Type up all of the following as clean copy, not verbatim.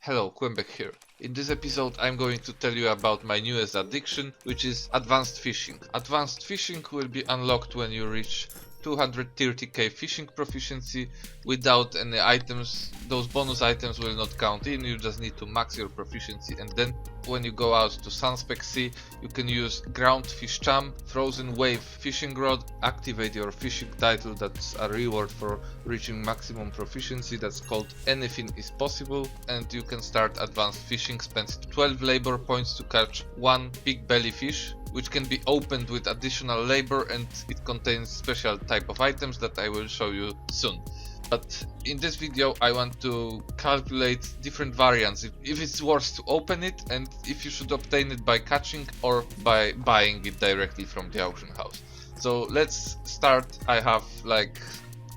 Hello, Qembek here. In this episode I'm going to tell you about my newest addiction, which is advanced fishing. Advanced fishing will be unlocked when you reach 230k fishing proficiency without any items. Those bonus items will not count in, you just need to max your proficiency, and then when you go out to Qembek Sea you can use ground fish charm, frozen wave fishing rod, activate your fishing title, that's a reward for reaching maximum proficiency, that's called anything is possible, and you can start advanced fishing. Spend 12 labor points to catch one big belly fish, which can be opened with additional labor, and it contains special type of items that I will show you soon. But in this video I want to calculate different variants, if it's worth to open it and if you should obtain it by catching or by buying it directly from the auction house. So let's start. I have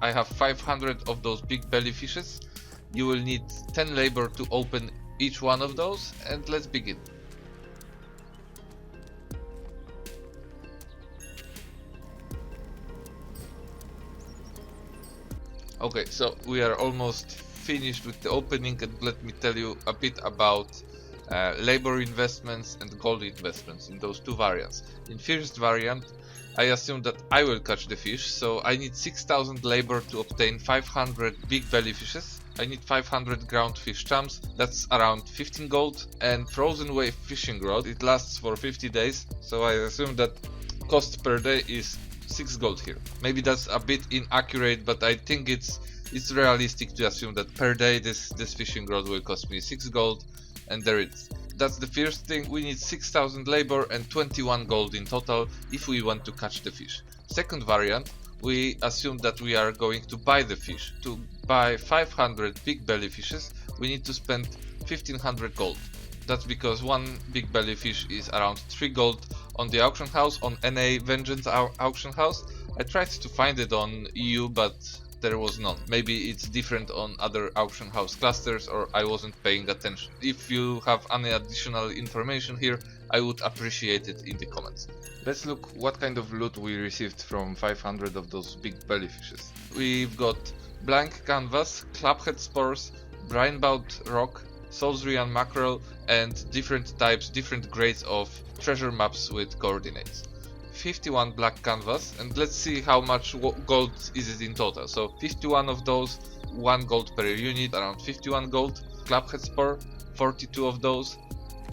500 of those big belly fishes. You will need 10 labor to open each one of those, and let's begin. Okay, so we are almost finished with the opening, and let me tell you a bit about labor investments and gold investments in those two variants. In first variant I assume that I will catch the fish, so I need 6000 labor to obtain 500 big belly fishes. I need 500 ground fish charms, that's around 15 gold, and frozen wave fishing rod, it lasts for 50 days, so I assume that cost per day is 6 gold here. Maybe that's a bit inaccurate, but I think it's realistic to assume that per day this fishing rod will cost me 6 gold, and there it is. That's the first thing. We need 6000 labor and 21 gold in total if we want to catch the fish. Second variant, we assume that we are going to buy the fish. To buy 500 big belly fishes we need to spend 1500 gold. That's because one big belly fish is around 3 gold on the auction house, on NA Vengeance auction house. I tried to find it on EU, but there was none. Maybe it's different on other auction house clusters, or I wasn't paying attention. If you have any additional information here, I would appreciate it in the comments. Let's look what kind of loot we received from 500 of those big belly fishes. We've got blank canvas, clubhead spores, brine-bound rock, Salisbury mackerel, and different types, different grades of treasure maps with coordinates. 51 black canvas, and let's see how much gold is it in total. So 51 of those, 1 gold per unit, around 51 gold. Clubhead spore, 42 of those,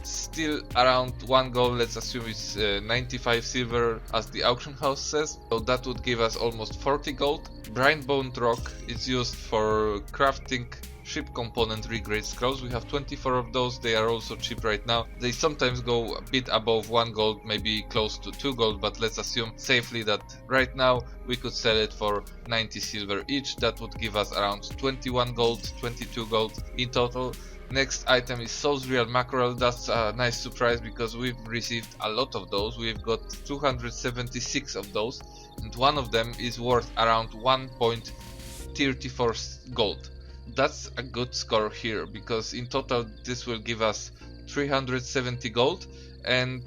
still around 1 gold. Let's assume it's 95 silver as the auction house says, so that would give us almost 40 gold. Brine-bound rock, it's used for crafting ship component regrade scrolls. We have 24 of those, they are also cheap right now. They sometimes go a bit above 1 gold, maybe close to 2 gold, but let's assume safely that right now we could sell it for 90 silver each. That would give us around 21 gold, 22 gold in total. Next item is Salisbury mackerel. That's a nice surprise because we've received a lot of those. We've got 276 of those, and one of them is worth around 1.34 gold. That's a good score here, because in total this will give us 370 gold, and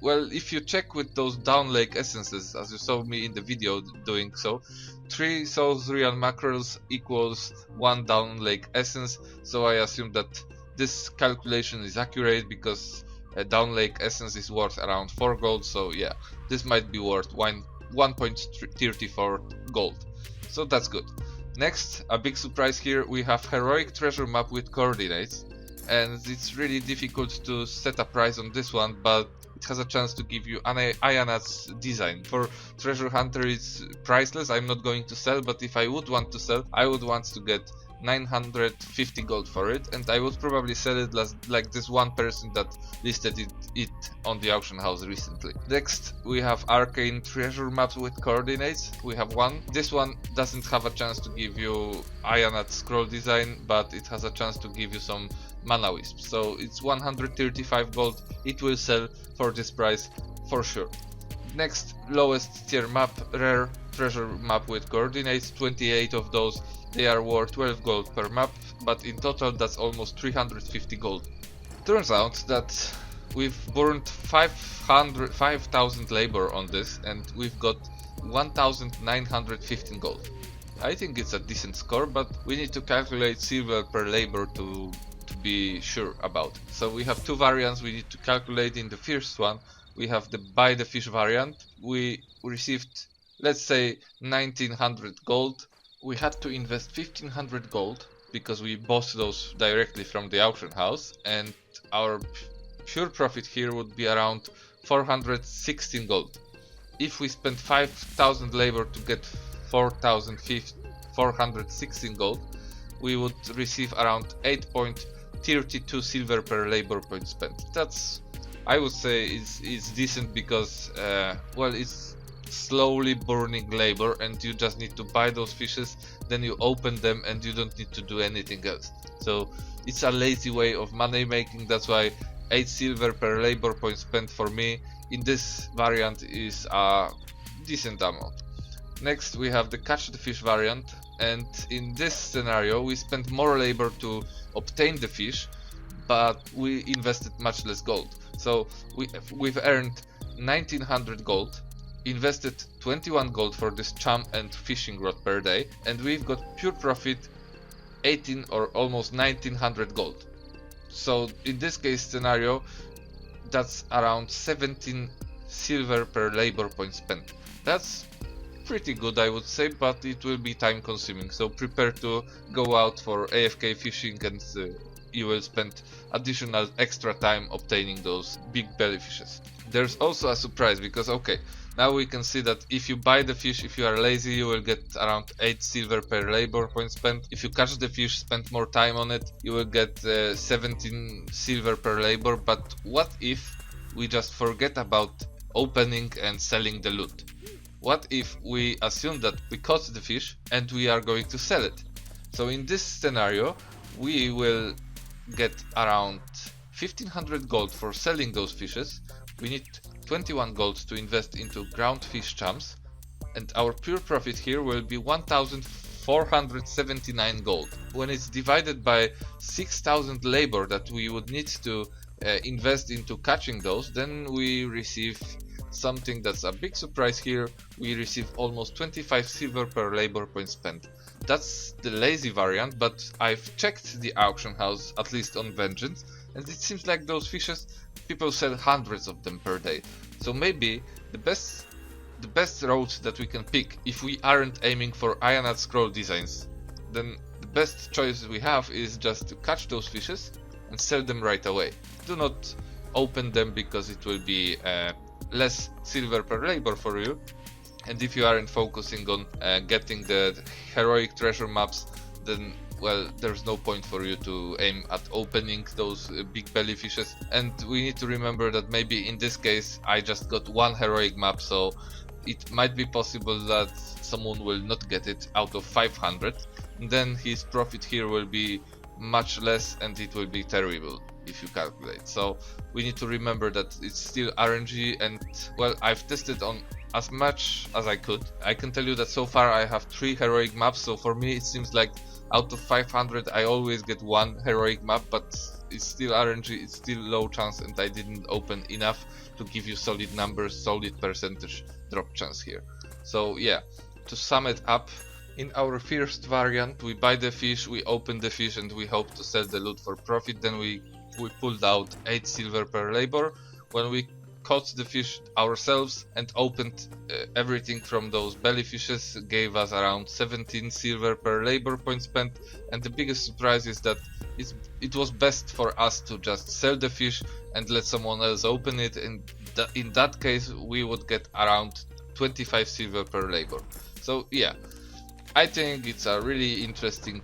well, if you check with those down lake essences, as you saw me in the video doing so, 3 Salisbury mackerels equals 1 down lake essence, so I assume that this calculation is accurate because a down lake essence is worth around 4 gold, so yeah, this might be worth 1.34 gold, so that's good. Next, a big surprise here, we have heroic treasure map with coordinates, and it's really difficult to set a price on this one, but it has a chance to give you Ayanat's design. For treasure hunter it's priceless, I'm not going to sell, but if I would want to sell, I would want to get 950 gold for it, and I would probably sell it like this one person that listed it on the auction house recently. Next, we have arcane treasure maps with coordinates. We have one. This one doesn't have a chance to give you Ayanat scroll design, but it has a chance to give you some mana wisps. So it's 135 gold. It will sell for this price for sure. Next, lowest tier map, rare treasure map with coordinates, 28 of those. They are worth 12 gold per map, but in total that's almost 350 gold. Turns out that we've burned 5,000 labor on this, and we've got 1915 gold. I think it's a decent score, but we need to calculate silver per labor to to be sure about. So we have two variants we need to calculate. In the first one, we have the buy the fish variant. We received, let's say, 1900 gold. We had to invest 1500 gold because we bought those directly from the auction house, and our pure profit here would be around 416 gold. If we spend 5000 labor to get 416 gold, we would receive around 8.32 silver per labor point spent. That's, I would say, is decent because well, it's slowly burning labor and you just need to buy those fishes, then you open them and you don't need to do anything else. So it's a lazy way of money making. That's why 8 silver per labor point spent for me in this variant is a decent amount. Next we have the catch the fish variant, and in this scenario we spent more labor to obtain the fish, but we invested much less gold. So we've earned 1900 gold, invested 21 gold for this chum and fishing rod per day, and we've got pure profit 18 or almost 1900 gold. So in this case scenario, that's around 17 silver per labor point spent. That's pretty good, I would say, but it will be time consuming, so prepare to go out for AFK fishing and you will spend additional extra time obtaining those big belly fishes. There's also a surprise because, okay, now we can see that if you buy the fish, if you are lazy, you will get around 8 silver per labor point spent. If you catch the fish, spend more time on it, you will get 17 silver per labor. But what if we just forget about opening and selling the loot? What if we assume that we caught the fish and we are going to sell it? So in this scenario, we will get around 1500 gold for selling those fishes. We need 21 gold to invest into ground fish chums, and our pure profit here will be 1479 gold. When it's divided by 6000 labor that we would need to invest into catching those, then we receive something that's a big surprise here. We receive almost 25 silver per labor point spent. That's the lazy variant, but I've checked the auction house, at least on Vengeance, and it seems like those fishes, people sell hundreds of them per day. So maybe the best route that we can pick, if we aren't aiming for Ionad scroll designs, then the best choice we have is just to catch those fishes and sell them right away. Do not open them because it will be less silver per labor for you, and if you aren't focusing on getting the heroic treasure maps, then well, there's no point for you to aim at opening those big belly fishes. And we need to remember that maybe in this case I just got one heroic map, so it might be possible that someone will not get it out of 500, and then his profit here will be much less and it will be terrible if you calculate. So we need to remember that it's still RNG, and well, I've tested on as much as I could. I can tell you that so far I have 3 heroic maps, so for me it seems like out of 500 I always get one heroic map, but it's still RNG, it's still low chance, and I didn't open enough to give you solid numbers, solid percentage drop chance here. So yeah, to sum it up, in our first variant we buy the fish, we open the fish and we hope to sell the loot for profit. Then we pulled out 8 silver per labor. When we caught the fish ourselves and opened everything from those belly fishes, gave us around 17 silver per labor point spent. And the biggest surprise is that it was best for us to just sell the fish and let someone else open it, and in that case we would get around 25 silver per labor. So yeah, I think it's a really interesting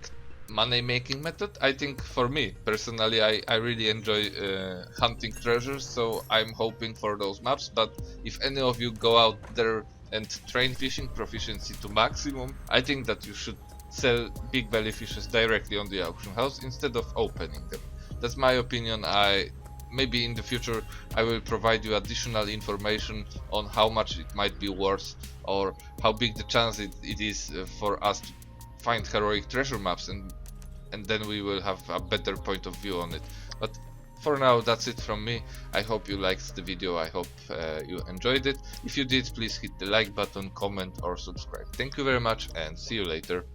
money making method. I think for me personally, I really enjoy hunting treasures, so I'm hoping for those maps. But if any of you go out there and train fishing proficiency to maximum, I think that you should sell big belly fishes directly on the auction house instead of opening them. That's my opinion. Maybe in the future I will provide you additional information on how much it might be worth, or how big the chance it is for us to find heroic treasure maps, and then we will have a better point of view on it. But for now, that's it from me. I hope you liked the video, I hope you enjoyed it. If you did, please hit the like button, comment or subscribe. Thank you very much and see you later.